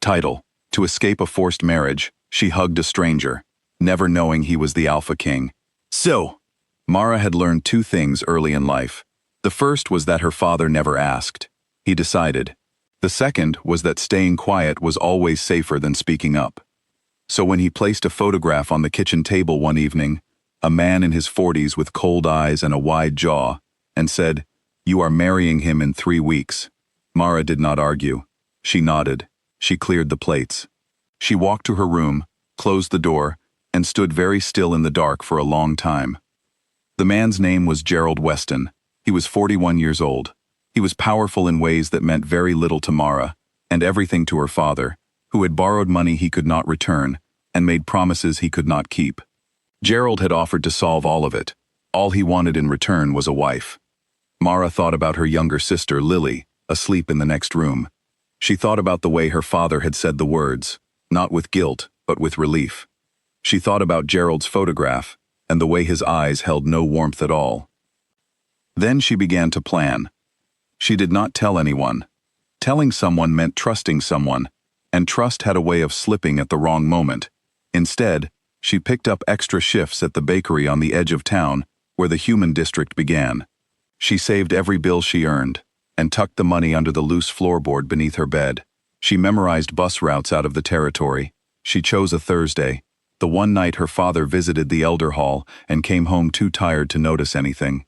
Title: To escape a forced marriage, she hugged a stranger, never knowing he was the Alpha King. So, Mara had learned two things early in life. The first was that her father never asked. He decided. The second was that staying quiet was always safer than speaking up. So when he placed a photograph on the kitchen table one evening, a man in his 40s with cold eyes and a wide jaw, and said, "You are marrying him in 3 weeks." Mara did not argue. She nodded. She cleared the plates. She walked to her room, closed the door, and stood very still in the dark for a long time. The man's name was Gerald Weston. He was 41 years old. He was powerful in ways that meant very little to Mara, and everything to her father, who had borrowed money he could not return, and made promises he could not keep. Gerald had offered to solve all of it. All he wanted in return was a wife. Mara thought about her younger sister, Lily, asleep in the next room. She thought about the way her father had said the words, not with guilt, but with relief. She thought about Gerald's photograph, and the way his eyes held no warmth at all. Then she began to plan. She did not tell anyone. Telling someone meant trusting someone, and trust had a way of slipping at the wrong moment. Instead, she picked up extra shifts at the bakery on the edge of town, where the human district began. She saved every bill she earned, and tucked the money under the loose floorboard beneath her bed. She memorized bus routes out of the territory. She chose a Thursday, the one night her father visited the elder hall and came home too tired to notice anything.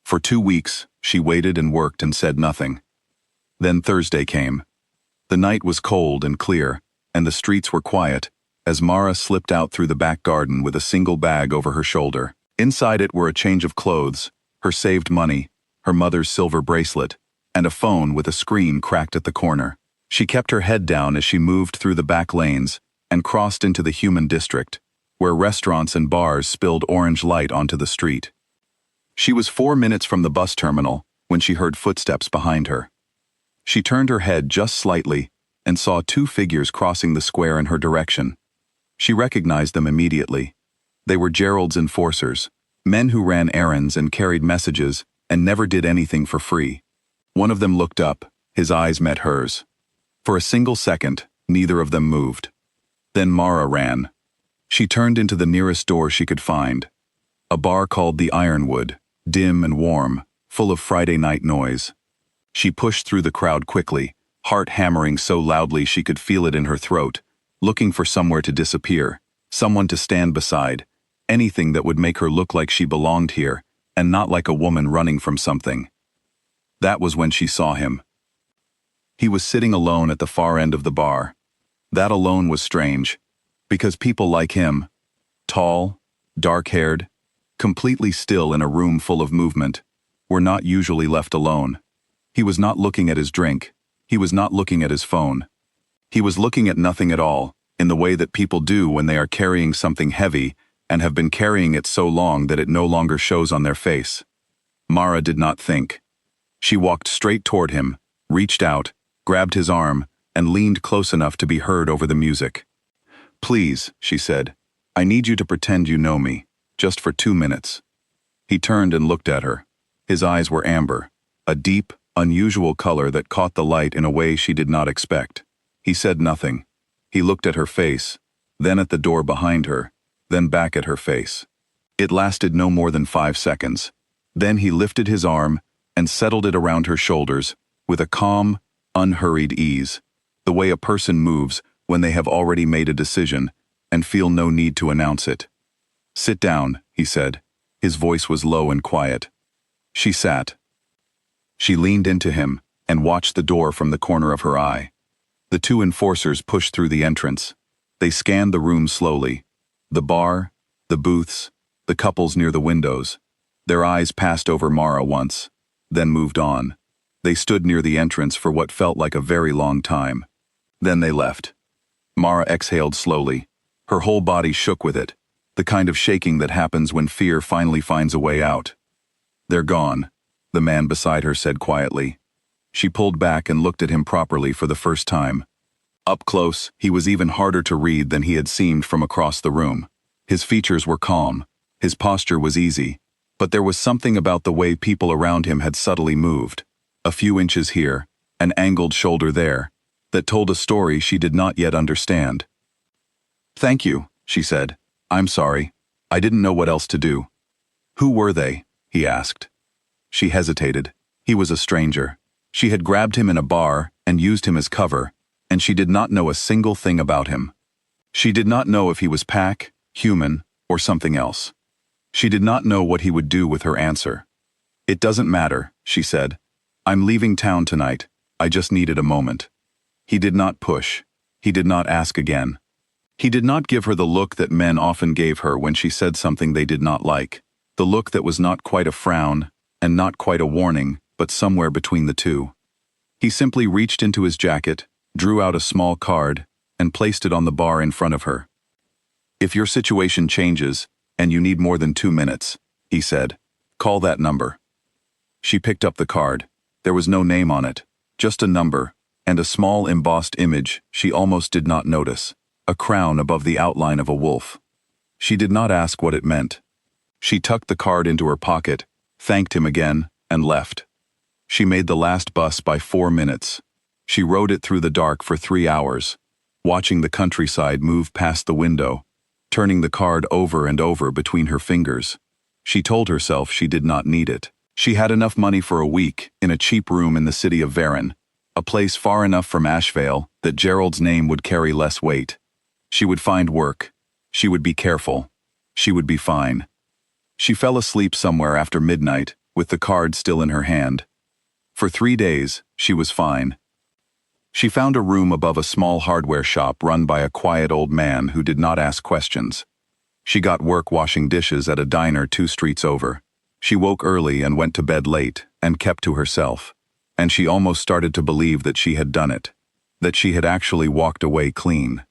For 2 weeks, she waited and worked and said nothing. Then Thursday came. The night was cold and clear, and the streets were quiet, as Mara slipped out through the back garden with a single bag over her shoulder. Inside it were a change of clothes, her saved money, her mother's silver bracelet, and a phone with a screen cracked at the corner. She kept her head down as she moved through the back lanes and crossed into the human district, where restaurants and bars spilled orange light onto the street. She was 4 minutes from the bus terminal when she heard footsteps behind her. She turned her head just slightly and saw 2 figures crossing the square in her direction. She recognized them immediately. They were Gerald's enforcers, men who ran errands and carried messages and never did anything for free. One of them looked up, his eyes met hers. For a single second, neither of them moved. Then Mara ran. She turned into the nearest door she could find. A bar called the Ironwood, dim and warm, full of Friday night noise. She pushed through the crowd quickly, heart hammering so loudly she could feel it in her throat, looking for somewhere to disappear, someone to stand beside, anything that would make her look like she belonged here, and not like a woman running from something. That was when she saw him. He was sitting alone at the far end of the bar. That alone was strange, because people like him, tall, dark-haired, completely still in a room full of movement, were not usually left alone. He was not looking at his drink. He was not looking at his phone. He was looking at nothing at all, in the way that people do when they are carrying something heavy and have been carrying it so long that it no longer shows on their face. Mara did not think. She walked straight toward him, reached out, grabbed his arm, and leaned close enough to be heard over the music. "Please," she said, "I need you to pretend you know me, just for 2 minutes." He turned and looked at her. His eyes were amber, a deep, unusual color that caught the light in a way she did not expect. He said nothing. He looked at her face, then at the door behind her, then back at her face. It lasted no more than 5 seconds. Then he lifted his arm and settled it around her shoulders with a calm, unhurried ease, the way a person moves when they have already made a decision and feel no need to announce it. "Sit down," he said. His voice was low and quiet. She sat. She leaned into him and watched the door from the corner of her eye. The 2 enforcers pushed through the entrance. They scanned the room slowly. The bar, the booths, the couples near the windows. Their eyes passed over Mara once, then moved on. They stood near the entrance for what felt like a very long time. Then they left. Mara exhaled slowly. Her whole body shook with it, the kind of shaking that happens when fear finally finds a way out. "They're gone," the man beside her said quietly. She pulled back and looked at him properly for the first time. Up close, he was even harder to read than he had seemed from across the room. His features were calm. His posture was easy. But there was something about the way people around him had subtly moved. A few inches here, an angled shoulder there, that told a story she did not yet understand. "Thank you," she said. "I'm sorry. I didn't know what else to do." "Who were they?" he asked. She hesitated. He was a stranger. She had grabbed him in a bar and used him as cover, and she did not know a single thing about him. She did not know if he was pack, human, or something else. She did not know what he would do with her answer. "It doesn't matter," she said. "I'm leaving town tonight. I just needed a moment." He did not push. He did not ask again. He did not give her the look that men often gave her when she said something they did not like, the look that was not quite a frown and not quite a warning, but somewhere between the two. He simply reached into his jacket, drew out a small card, and placed it on the bar in front of her. "If your situation changes, and you need more than 2 minutes," he said, "call that number." She picked up the card. There was no name on it, just a number, and a small embossed image she almost did not notice, a crown above the outline of a wolf. She did not ask what it meant. She tucked the card into her pocket, thanked him again, and left. She made the last bus by 4 minutes. She rode it through the dark for 3 hours, watching the countryside move past the window, turning the card over and over between her fingers. She told herself she did not need it. She had enough money for a week in a cheap room in the city of Varennes, a place far enough from Ashevale that Gerald's name would carry less weight. She would find work. She would be careful. She would be fine. She fell asleep somewhere after midnight, with the card still in her hand. For 3 days, she was fine. She found a room above a small hardware shop run by a quiet old man who did not ask questions. She got work washing dishes at a diner 2 streets over. She woke early and went to bed late and kept to herself. And she almost started to believe that she had done it, that she had actually walked away clean.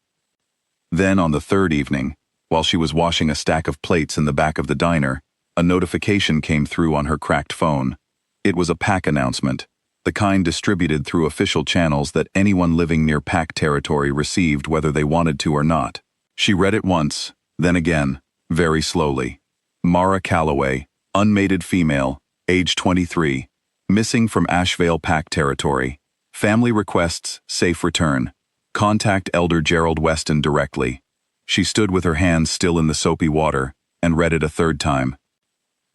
Then on the 3rd evening, while she was washing a stack of plates in the back of the diner, a notification came through on her cracked phone. It was a pack announcement, the kind distributed through official channels that anyone living near pack territory received whether they wanted to or not. She read it once, then again, very slowly. Mara Calloway, unmated female, age 23, missing from Ashevale pack territory. Family requests safe return. Contact Elder Gerald Weston directly. She stood with her hands still in the soapy water and read it a 3rd time.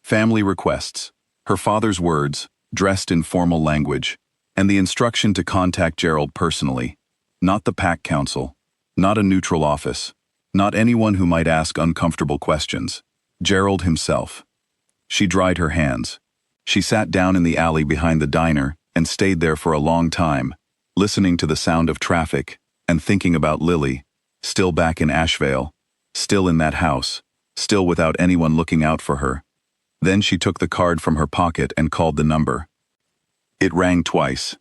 Family requests. Her father's words, dressed in formal language, and the instruction to contact Gerald personally, not the pack council, not a neutral office, not anyone who might ask uncomfortable questions. Gerald himself. She dried her hands. She sat down in the alley behind the diner and stayed there for a long time, listening to the sound of traffic and thinking about Lily, still back in Ashevale, still in that house, still without anyone looking out for her. Then she took the card from her pocket and called the number. It rang twice.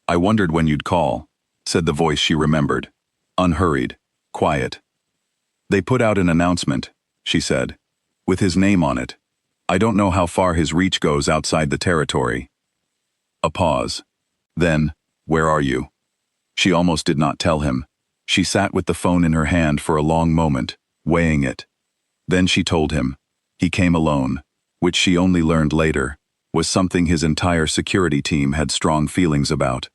"I wondered when you'd call," said the voice she remembered. Unhurried, quiet. "They put out an announcement," she said, "with his name on it. I don't know how far his reach goes outside the territory." A pause. Then, "Where are you?" She almost did not tell him. She sat with the phone in her hand for a long moment, weighing it. Then she told him. He came alone, which she only learned later, was something his entire security team had strong feelings about.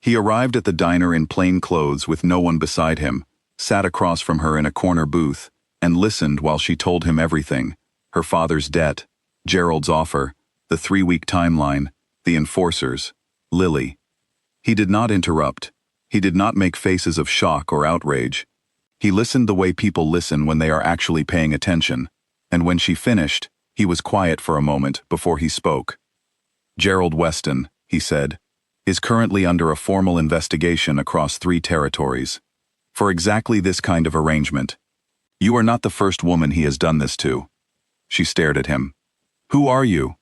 He arrived at the diner in plain clothes with no one beside him, sat across from her in a corner booth, and listened while she told him everything: her father's debt, Gerald's offer, the 3-week timeline, the enforcers, Lily. He did not interrupt. He did not make faces of shock or outrage. He listened the way people listen when they are actually paying attention, and when she finished, he was quiet for a moment before he spoke. "Gerald Weston," he said, "is currently under a formal investigation across 3 territories. For exactly this kind of arrangement. You are not the first woman he has done this to." She stared at him. "Who are you?"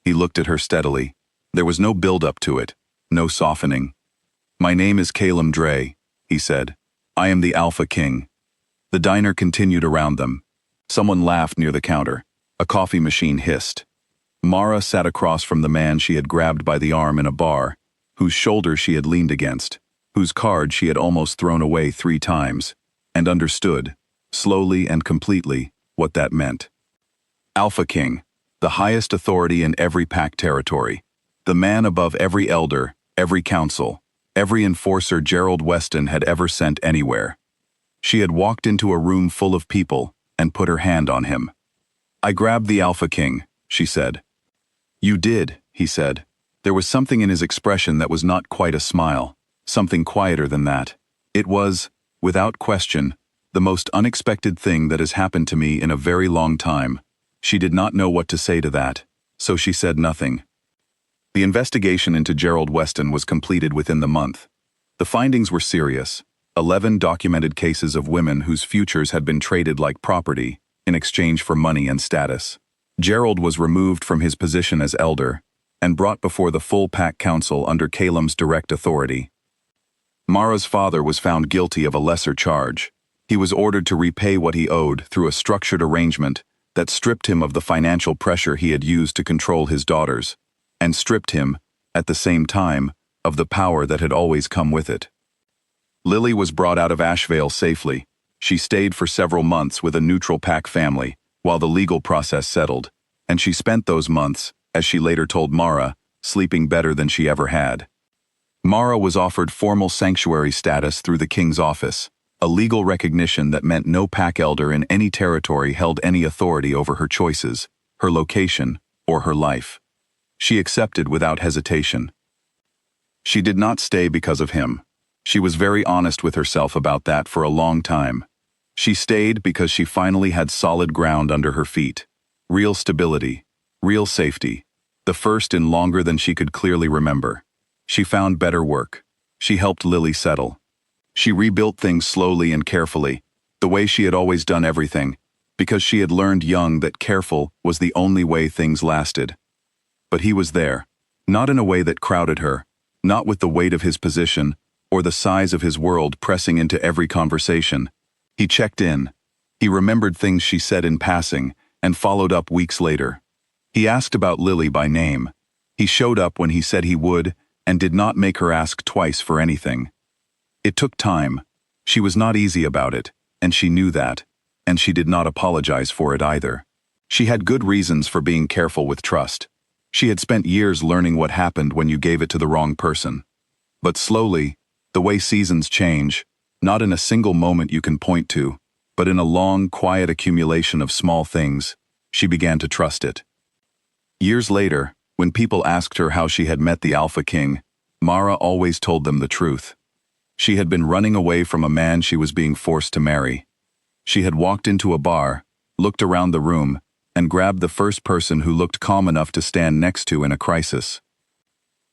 He looked at her steadily. There was no build-up to it, no softening. "My name is Calum Dre," he said. "I am the Alpha King." The diner continued around them. Someone laughed near the counter. A coffee machine hissed. Mara sat across from the man she had grabbed by the arm in a bar, whose shoulder she had leaned against, whose card she had almost thrown away 3 times, and understood, slowly and completely, what that meant. Alpha King, the highest authority in every pack territory, the man above every elder, every council, every enforcer Gerald Weston had ever sent anywhere. She had walked into a room full of people and put her hand on him. "I grabbed the Alpha King," she said. "You did," he said. There was something in his expression that was not quite a smile, something quieter than that. It was, without question, the most unexpected thing that has happened to me in a very long time. She did not know what to say to that, so she said nothing. The investigation into Gerald Weston was completed within the month. The findings were serious. 11 documented cases of women whose futures had been traded like property in exchange for money and status. Gerald was removed from his position as elder and brought before the full pack council under Calum's direct authority. Mara's father was found guilty of a lesser charge. He was ordered to repay what he owed through a structured arrangement that stripped him of the financial pressure he had used to control his daughters, and stripped him, at the same time, of the power that had always come with it. Lily was brought out of Ashvale safely. She stayed for several months with a neutral pack family while the legal process settled, and she spent those months, as she later told Mara, sleeping better than she ever had. Mara was offered formal sanctuary status through the king's office, a legal recognition that meant no pack elder in any territory held any authority over her choices, her location, or her life. She accepted without hesitation. She did not stay because of him. She was very honest with herself about that for a long time. She stayed because she finally had solid ground under her feet. Real stability, real safety, the first in longer than she could clearly remember. She found better work. She helped Lily settle. She rebuilt things slowly and carefully, the way she had always done everything, because she had learned young that careful was the only way things lasted. But he was there, not in a way that crowded her, not with the weight of his position or the size of his world pressing into every conversation. He checked in. He remembered things she said in passing and followed up weeks later. He asked about Lily by name. He showed up when he said he would and did not make her ask twice for anything. It took time. She was not easy about it, and she knew that, and she did not apologize for it either. She had good reasons for being careful with trust. She had spent years learning what happened when you gave it to the wrong person. But slowly, the way seasons change, not in a single moment you can point to, but in a long, quiet accumulation of small things, she began to trust it. Years later, when people asked her how she had met the Alpha King, Mara always told them the truth. She had been running away from a man she was being forced to marry. She had walked into a bar, looked around the room, and grabbed the first person who looked calm enough to stand next to in a crisis.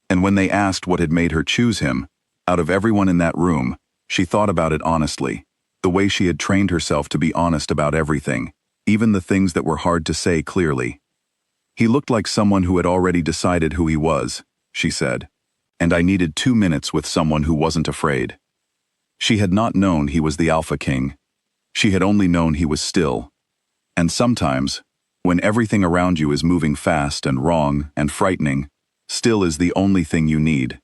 And when they asked what had made her choose him, out of everyone in that room, she thought about it honestly, the way she had trained herself to be honest about everything, even the things that were hard to say clearly. He looked like someone who had already decided who he was, she said, and I needed 2 minutes with someone who wasn't afraid. She had not known he was the Alpha King. She had only known he was still. And sometimes, when everything around you is moving fast and wrong and frightening, still is the only thing you need.